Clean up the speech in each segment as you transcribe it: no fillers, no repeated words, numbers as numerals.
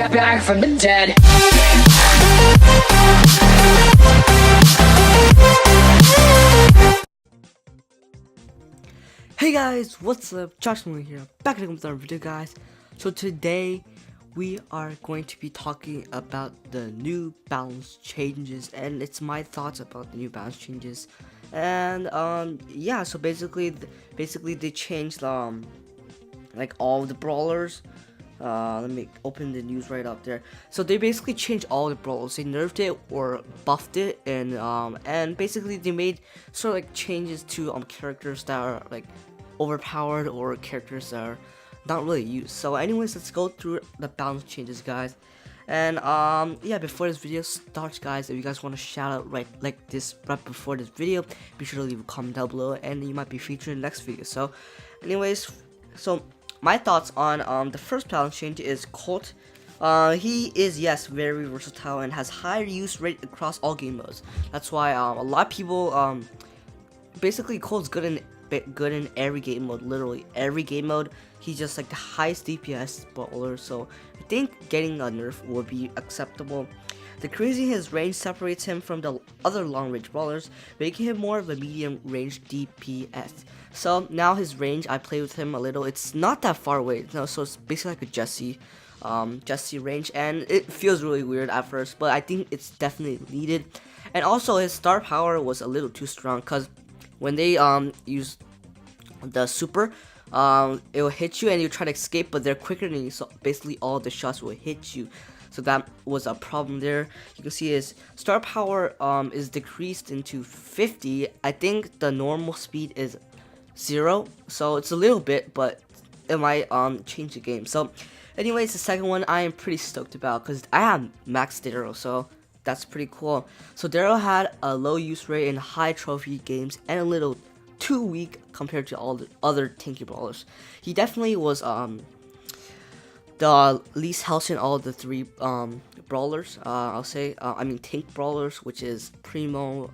back from the dead. Hey guys, what's up? Joshkabloomy here, back again with another video, guys. So today we are going to be talking about the new balance changes, and it's my thoughts about the new balance changes. And yeah, so basically they changed like all the brawlers. Let me open the news right up there. So they basically changed all the brawlers. They nerfed it or buffed it, and basically they made sort of like changes to characters that are like overpowered or characters that are not really used. So anyways, let's go through the balance changes, guys. And yeah, before this video starts, guys, if you guys want to shout out right before this video, be sure to leave a comment down below and you might be featured in the next video. So anyways, so my thoughts on the first balance change is Colt. He is, yes, very versatile and has high use rate across all game modes. That's why a lot of people basically Colt's good in every game mode, literally every game mode. He's just like the highest DPS brawler, so I think getting a nerf would be acceptable. Decreasing his range separates him from the other long range brawlers, making him more of a medium range DPS. So now his range, I played with him a little, it's not that far away, no, so it's basically like a Jesse range, and it feels really weird at first, but I think it's definitely needed. And also his star power was a little too strong, because when they use the super, it will hit you and you try to escape, but they're quicker than you, so basically all the shots will hit you. So that was a problem there. You can see his star power is decreased into 50. I think the normal speed is 0, so it's a little bit, but it might change the game. So anyways, the second one I am pretty stoked about because I have max Daryl, so that's pretty cool. So Daryl had a low use rate in high trophy games and a little too weak compared to all the other tanky brawlers. He definitely was the least healthy in all of the three brawlers. I'll say I mean tank brawlers, which is Primo,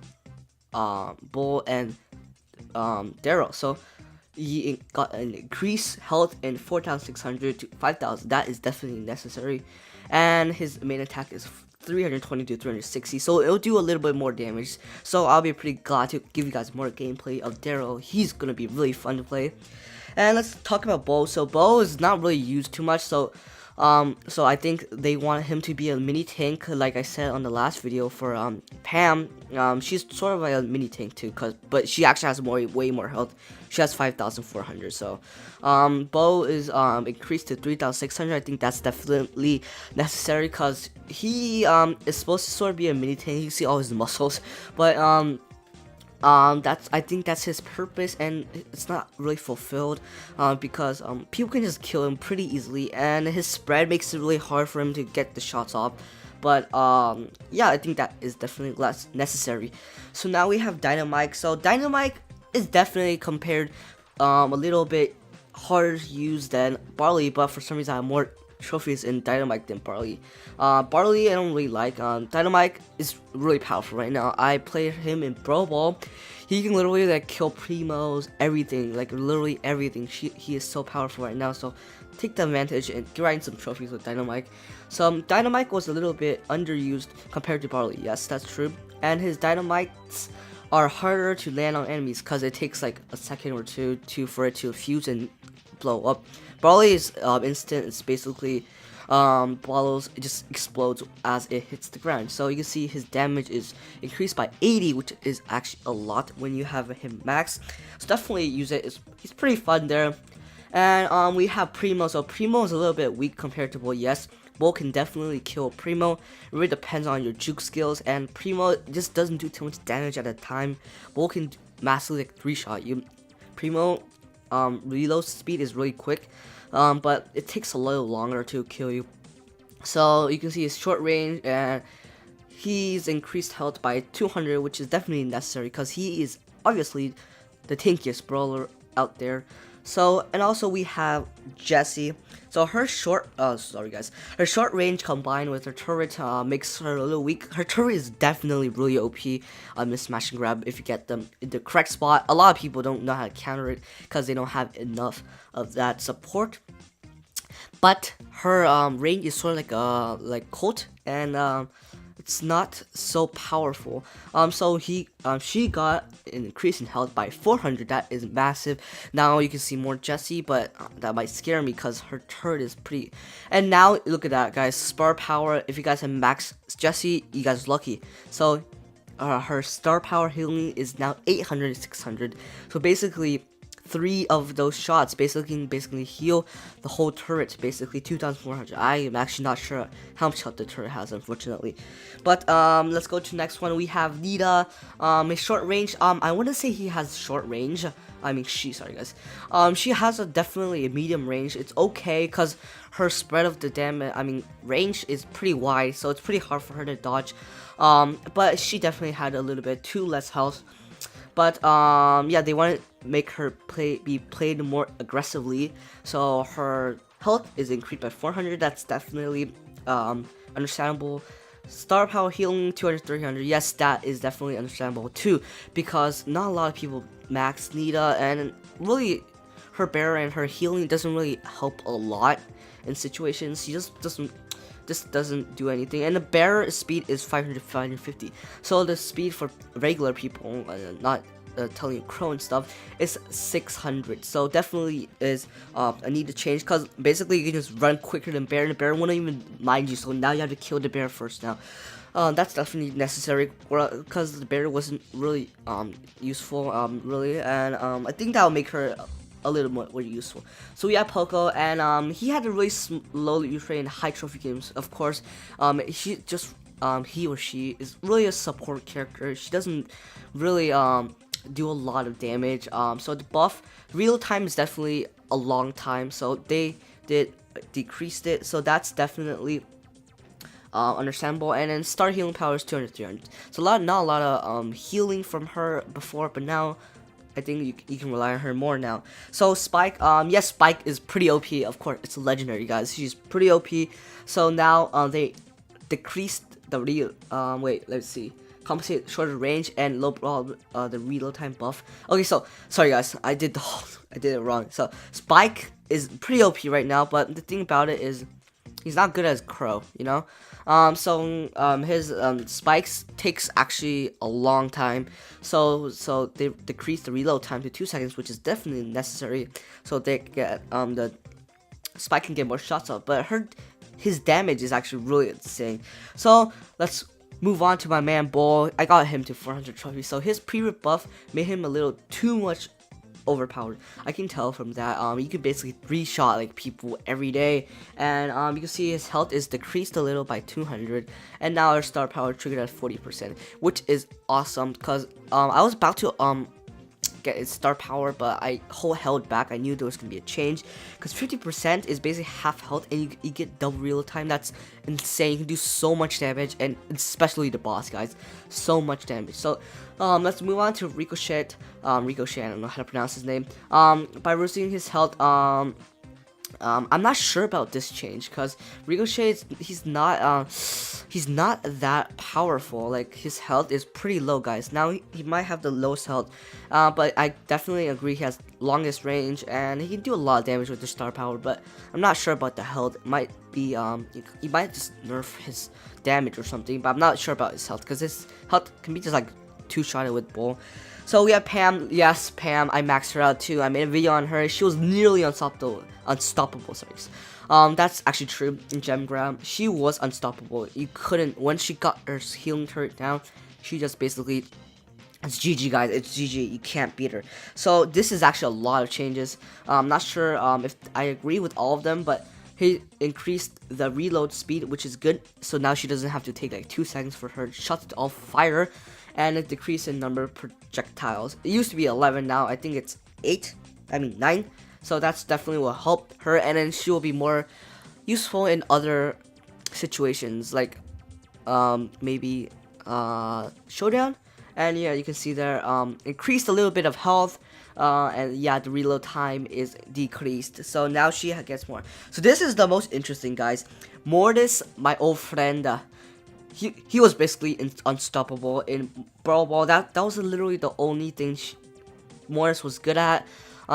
Bull, and Daryl. So he got an increased health in 4,600 to 5,000. That is definitely necessary, and his main attack is 320 to 360, so it'll do a little bit more damage. So I'll be pretty glad to give you guys more gameplay of Daryl. He's gonna be really fun to play. And let's talk about Bo. So Bo is not really used too much, so I think they want him to be a mini tank, like I said on the last video for Pam. She's sort of like a mini tank too, but she actually has way more health. She has 5,400. So Bo is increased to 3,600. I think that's definitely necessary because he is supposed to sort of be a mini tank. You can see all his muscles, but I think that's his purpose, and it's not really fulfilled because people can just kill him pretty easily, and his spread makes it really hard for him to get the shots off. But yeah, I think that is definitely less necessary. So now we have Dynamite. So Dynamite is definitely compared a little bit harder to use than Barley, but for some reason I have more trophies in Dynamite than Barley. Barley I don't really like. Dynamite is really powerful right now. I played him in Brawl. He can literally like kill Primos, everything, like literally everything. He is so powerful right now, so take the advantage and grind some trophies with Dynamite. So Dynamite was a little bit underused compared to Barley, yes, that's true. And his Dynamites are harder to land on enemies because it takes like a second or two for it to fuse and blow up. Barley is instant. It's basically Barlow's, it just explodes as it hits the ground. So you can see his damage is increased by 80, which is actually a lot when you have him max. So definitely use it. He's pretty fun there. And we have Primo. So Primo is a little bit weak compared to Bull. Yes, Bull can definitely kill Primo. It really depends on your juke skills, and Primo just doesn't do too much damage at a time. Bull can massively like 3-shot you. Primo reload speed is really quick, but it takes a little longer to kill you. So you can see his short range, and he's increased health by 200, which is definitely necessary because he is obviously the tankiest brawler out there. So, and also we have Jessie. So her short range combined with her turret makes her a little weak. Her turret is definitely really OP on this smash and grab if you get them in the correct spot. A lot of people don't know how to counter it because they don't have enough of that support. but her range is sort of like Colt, and it's not so powerful. So she got an increase in health by 400. That is massive. Now you can see more Jessie, but that might scare me because her turret is pretty. And now look at that, guys. Star power. If you guys have max Jessie, you guys are lucky. So her star power healing is now 800, 600. So basically, 3 of those shots basically heal the whole turret, basically 2,400. I am actually not sure how much health the turret has, unfortunately. But let's go to the next one. We have Nita, a short range. I want to say he has short range. Sorry guys. She has definitely a medium range. It's okay because her spread of the damage, range is pretty wide, so it's pretty hard for her to dodge. But she definitely had a little bit too less health. But yeah, they want to make her be played more aggressively, so her health is increased by 400. That's definitely understandable. Star power healing 200, 300. Yes, that is definitely understandable too, because not a lot of people max Nita, and really her bear and her healing doesn't really help a lot in situations. She just doesn't do anything, and the bear speed is 500, 550. So the speed for regular people, not telling you crow and stuff, is 600. So definitely is a need to change, because basically you can just run quicker than bear, and the bear won't even mind you. So now you have to kill the bear first. Now that's definitely necessary, because the bear wasn't really useful really, and I think that will make her a little more useful. So we have Poco, and he had a really slow use rate in high trophy games. Of course, he or she is really a support character. She doesn't really do a lot of damage. So the buff real time is definitely a long time. So they did decreased it. So that's definitely understandable. And then star healing power is 200, 300. So not a lot of healing from her before, but now I think you can rely on her more now. So Spike, yes, Spike is pretty OP. Of course, it's a legendary, guys. She's pretty OP. So now they decreased the compensate shorter range and low brawl, the reload time buff. Okay, so sorry guys, I did it wrong. So Spike is pretty OP right now, but the thing about it is he's not good as Crow, you know. His spikes takes actually a long time, so they decrease the reload time to 2 seconds, which is definitely necessary, so they get the spike can get more shots off. But his damage is actually really insane. So let's move on to my man Brawl. I got him to 400 trophies, so his pre-rip buff made him a little too much overpowered. I can tell from that. You can basically 3-shot like people every day, and you can see his health is decreased a little by 200, and now our star power triggered at 40%, which is awesome, because I was about to get its star power, but I held back. I knew there was gonna be a change, because 50% is basically half health, and you get double reload time. That's insane. You can do so much damage, and especially the boss, guys, so much damage. So let's move on to Ricochet. Ricochet, I don't know how to pronounce his name. By reducing his health, I'm not sure about this change, because Ricochet he's not that powerful. Like, his health is pretty low, guys. Now he might have the lowest health, but I definitely agree he has longest range, and he can do a lot of damage with the star power. But I'm not sure about the health. It might be he might just nerf his damage or something, but I'm not sure about his health, because his health can be just like 2-shotted with Bull. So we have Pam. Yes, Pam. I maxed her out too. I made a video on her. She was nearly unstoppable. Sorry. That's actually true. In Gem Grab, she was unstoppable. You couldn't. When she got her healing turret down, she just basically. It's GG, guys. It's GG. You can't beat her. So this is actually a lot of changes. I'm not sure if I agree with all of them, but he increased the reload speed, which is good. So now she doesn't have to take like 2 seconds for her shots to all fire. And a decrease in number of projectiles. It used to be 11, now I think it's 9. So that's definitely will help her, and then she will be more useful in other situations, like maybe showdown. And yeah, you can see there increased a little bit of health, and yeah, the reload time is decreased. So now she gets more. So this is the most interesting, guys. Mortis, my old friend. He was basically unstoppable in Brawl. That was literally the only thing Mortis was good at.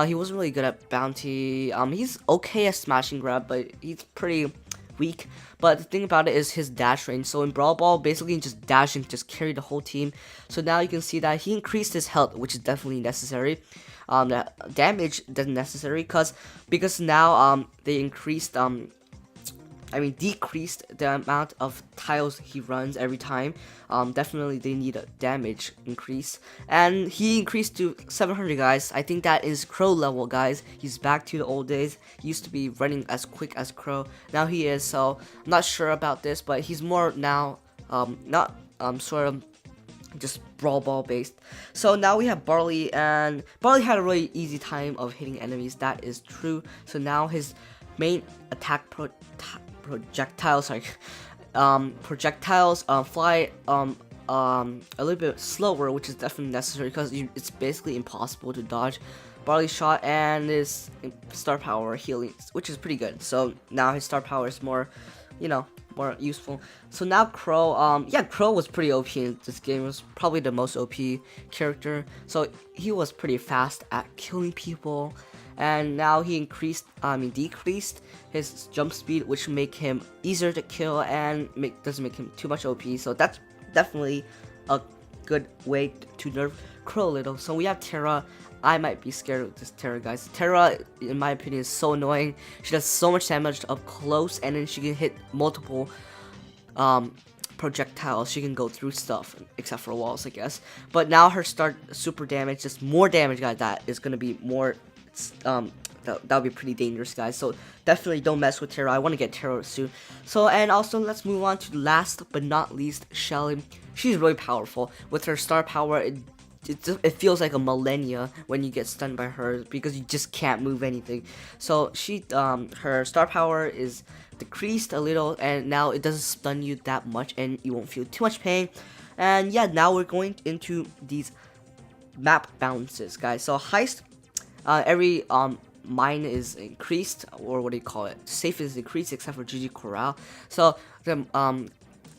He wasn't really good at bounty. He's okay at smashing grab, but he's pretty weak. But the thing about it is his dash range. So in Brawl Ball, basically just dashing just carry the whole team. So now you can see that he increased his health, which is definitely necessary. The damage doesn't necessary because now they increased decreased the amount of tiles he runs every time. Definitely they need a damage increase, and he increased to 700, guys. I think that is Crow level, guys. He's back to the old days. He used to be running as quick as Crow. Now he is, so I'm not sure about this, but he's more now not sort of just Brawl Ball based. So now we have Barley, and Barley had a really easy time of hitting enemies. That is true. So now his main attack projectiles fly a little bit slower, which is definitely necessary because it's basically impossible to dodge Barley shot, and his star power healing, which is pretty good. So now his star power is more, more useful. So now Crow, Crow was pretty OP in this game. It was probably the most OP character. So he was pretty fast at killing people. And now he decreased his jump speed, which make him easier to kill and doesn't make him too much OP. So that's definitely a good way to nerf Crow a little. So we have Terra. I might be scared of this Terra, guys. Terra, in my opinion, is so annoying. She does so much damage up close, and then she can hit multiple projectiles. She can go through stuff, except for walls, I guess. But now her start super damage, just more damage, guys. That is gonna be more. That would be pretty dangerous, guys. So definitely don't mess with Terra. I want to get Terra soon. So, and also let's move on to last but not least, Shelly. She's really powerful with her star power. It feels like a millennia when you get stunned by her because you just can't move anything. So her star power is decreased a little, and now it doesn't stun you that much, and you won't feel too much pain. And yeah, now we're going into these map balances, guys. So heist. Every mine is increased, or what do you call it? Safe is increased, except for GG Corral. So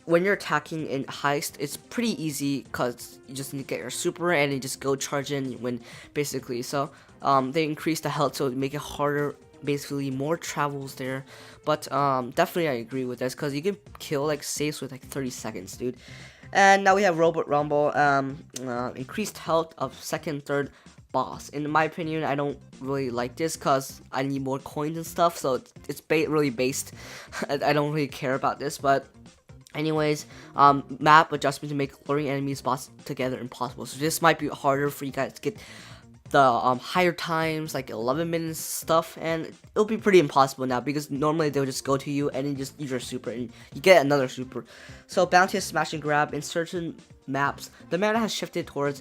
when you're attacking in heist, it's pretty easy because you just need to get your super and you just go charge in and win, basically. So they increase the health, so make it harder. Basically, more travels there. But definitely, I agree with this because you can kill like safes with like 30 seconds, dude. And now we have Robot Rumble. Increased health of second, third boss. In my opinion, I don't really like this because I need more coins and stuff, so it's really based. I don't really care about this, but anyways, map adjustment to make luring enemy spots together impossible. So this might be harder for you guys to get the higher times, like 11 minutes stuff, and it'll be pretty impossible now because normally they'll just go to you and then just use your super and you get another super. So bounty smash and grab in certain maps, the meta has shifted towards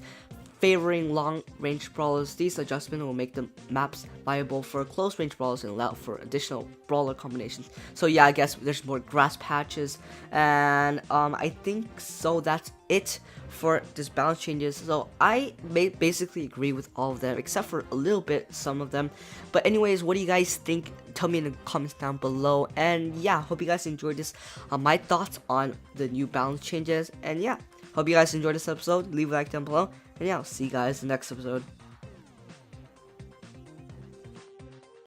favoring long-range brawlers. These adjustments will make the maps viable for close-range brawlers and allow for additional brawler combinations. So yeah, I guess there's more grass patches, and I think so that's it for this balance changes. So I basically agree with all of them, except for a little bit, some of them. But anyways, what do you guys think? Tell me in the comments down below. And yeah, hope you guys enjoyed this. My thoughts on the new balance changes. And yeah, hope you guys enjoyed this episode. Leave a like down below. And yeah, I'll see you guys in the next episode.